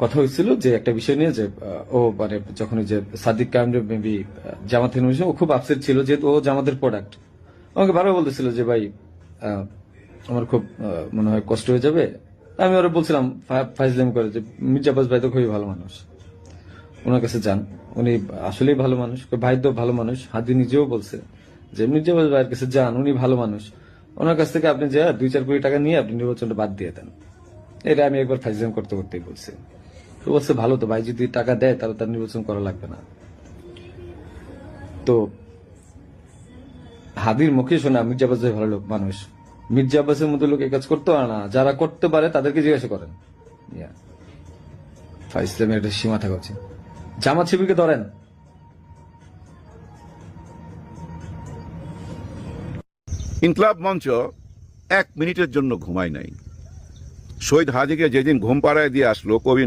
কথা হয়েছিল যে একটা বিষয় নিয়ে যে ও মানে যখন ওই যে সাদিক কায়েম মেবি জামাত নিয়ে ও খুব আপসেট ছিল যেহেতু ও জামাতের প্রোডাক্ট। আমাকে বারবার বলতেছিল যে ভাই আমার খুব মনে হয় কষ্ট হয়ে যাবে। আমি ওরা বলছিলাম ফাইজলাম করে যে মির্জা আব্বাস ভাই তো খুবই ভালো মানুষ, ওনার কাছে যান, উনি আসলেই ভালো মানুষ, ভাই তো ভালো মানুষ। হাদি নিজেও বলছে যে মির্জা আব্বাস ভাইয়ের কাছে যান, উনি ভালো মানুষ, ওনার কাছ থেকে আপনি যা 2-4 কোটি টাকা নিয়ে আপনি নির্বাচনটা বাদ দিয়ে দেন। এটা আমি একবার ফাইজলাম করতে করতেই বলছি। তো বলছে ভালো তো ভাই, যদি টাকা দেয় তাহলে তার নির্বাচন করা লাগবে না। তো হাদির মুখে শোনা মির্জা আব্বাস ভাই ভালো লোক মানুষ, মির্জা আব্বাসের মতো লোক এই কাজ করতে পারে না, যারা করতে পারে তাদেরকে জিজ্ঞাসা করেন। ইসলামের একটা সীমা থাকা উচিত। জামাত শিবিরকে ধরেন। ইনকলাব মঞ্চ 1 মিনিটের জন্য ঘুমায় নাই। শহীদ হাদিকে যেদিন ঘুম পাড়ায় দিয়ে আসলো কবি